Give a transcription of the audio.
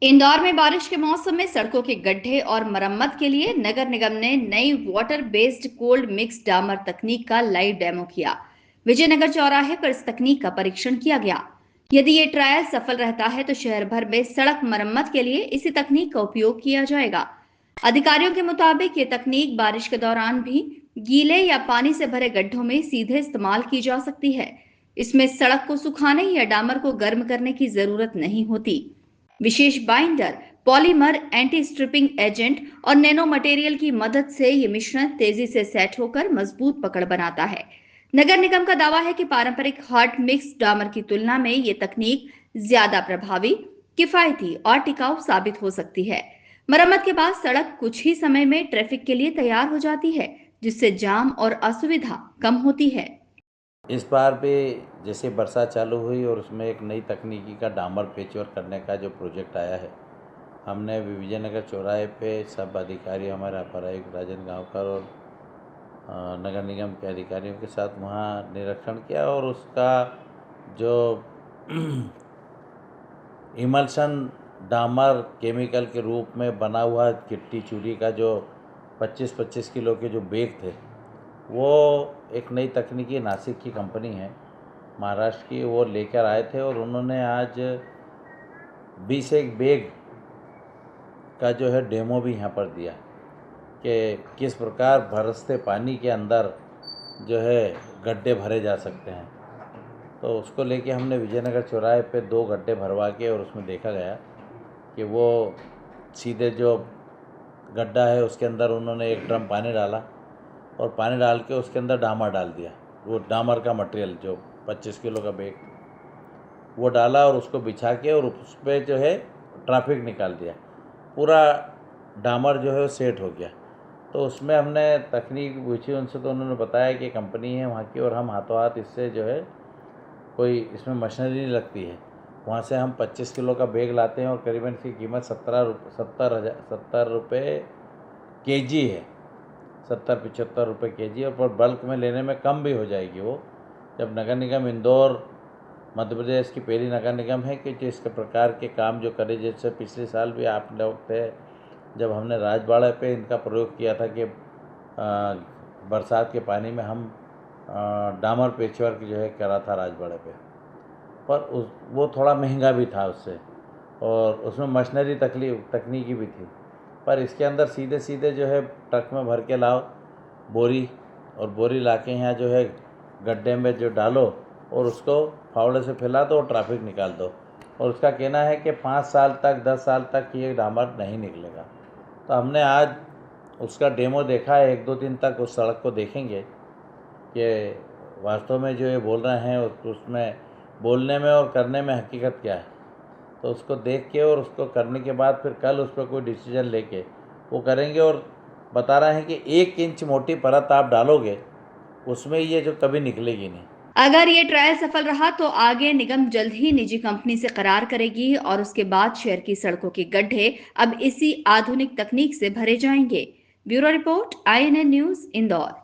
इंदौर में बारिश के मौसम में सड़कों के गड्ढे और मरम्मत के लिए नगर निगम ने नई वाटर बेस्ड कोल्ड मिक्स डामर तकनीक का लाइव डेमो किया। विजयनगर चौराहे पर इस तकनीक का परीक्षण किया गया। यदि ये ट्रायल सफल रहता है तो शहर भर में सड़क मरम्मत के लिए इसी तकनीक का उपयोग किया जाएगा। अधिकारियों के मुताबिक ये तकनीक बारिश के दौरान भी गीले या पानी से भरे गड्ढों में सीधे इस्तेमाल की जा सकती है। इसमें सड़क को सुखाने या डामर को गर्म करने की जरूरत नहीं होती। विशेष binder, polymer, anti stripping agent और नैनो मटेरियल की मदद से ये मिश्रण तेजी से सेट होकर मजबूत पकड़ बनाता है। नगर निगम का दावा है कि पारंपरिक हॉट मिक्स डामर की तुलना में ये तकनीक ज्यादा प्रभावी, किफायती और टिकाऊ साबित हो सकती है। मरम्मत के बाद सड़क कुछ ही समय में ट्रैफिक के लिए तैयार हो जाती है, जिससे जाम और असुविधा कम होती है। इस बार भी जैसे बरसात चालू हुई और उसमें एक नई तकनीकी का डामर पेचवर्क करने का जो प्रोजेक्ट आया है, हमने विजयनगर चौराहे पे सब अधिकारी, हमारे अपर आयुक्त राजन गांवकर और नगर निगम के अधिकारियों के साथ वहाँ निरीक्षण किया और उसका जो इमल्शन डामर केमिकल के रूप में बना हुआ गिट्टी चूरी का जो 25-25 किलो के जो बैग थे, वो एक नई तकनीकी नासिक की कंपनी है महाराष्ट्र की, वो लेकर आए थे और उन्होंने आज 21 बैग का जो है डेमो भी यहाँ पर दिया कि किस प्रकार बरसते पानी के अंदर जो है गड्ढे भरे जा सकते हैं। तो उसको लेके हमने विजयनगर चौराहे पे 2 गड्ढे भरवा के और उसमें देखा गया कि वो सीधे जो गड्ढा है उसके अंदर उन्होंने एक ड्रम पानी डाला और पानी डाल के उसके अंदर डामर डाल दिया। वो डामर का मटेरियल जो 25 किलो का बैग वो डाला और उसको बिछा के और उस पर जो है ट्रैफिक निकाल दिया। पूरा डामर जो है सेट हो गया। तो उसमें हमने तकनीक पूछी उनसे, तो उन्होंने बताया कि कंपनी है वहाँ की और हम हाथों हाथ इससे जो है कोई इसमें मशीनरी नहीं लगती है। वहाँ से हम 25 किलो का बैग लाते हैं और करीबन इसकी कीमत 70 रुपये केजी है, 70-75 रुपये केजी, और पर बल्क में लेने में कम भी हो जाएगी वो। जब नगर निगम इंदौर मध्य प्रदेश की पहली नगर निगम है कि जो इस प्रकार के काम जो करे, जैसे पिछले साल भी आप लोग थे जब हमने राजबाड़ा पे इनका प्रयोग किया था कि बरसात के पानी में हम डामर पेचवर्क जो है करा था राजबाड़े पे, पर वो थोड़ा महंगा भी था उससे और उसमें मशीनरी तकनीकी भी थी। पर इसके अंदर सीधे सीधे जो है ट्रक में भर के लाओ बोरी, और बोरी ला के यहाँ जो है गड्ढे में जो डालो और उसको फावड़े से फैला दो और ट्रैफिक निकाल दो। और उसका कहना है कि 5 साल तक 10 साल तक ये डामर नहीं निकलेगा। तो हमने आज उसका डेमो देखा है, 1-2 दिन तक उस सड़क को देखेंगे कि वास्तव में जो ये बोल रहे हैं उसमें बोलने में और करने में हकीकत क्या है। तो उसको देख के और उसको करने के बाद फिर कल उस पर कोई डिसीजन लेके वो करेंगे। और बता रहे हैं कि 1 इंच मोटी परत आप डालोगे उसमें ये जो कभी निकलेगी नहीं। अगर ये ट्रायल सफल रहा तो आगे निगम जल्द ही निजी कंपनी से करार करेगी और उसके बाद शहर की सड़कों के गड्ढे अब इसी आधुनिक तकनीक से भरे जाएंगे। Bureau report, INN news, Indore.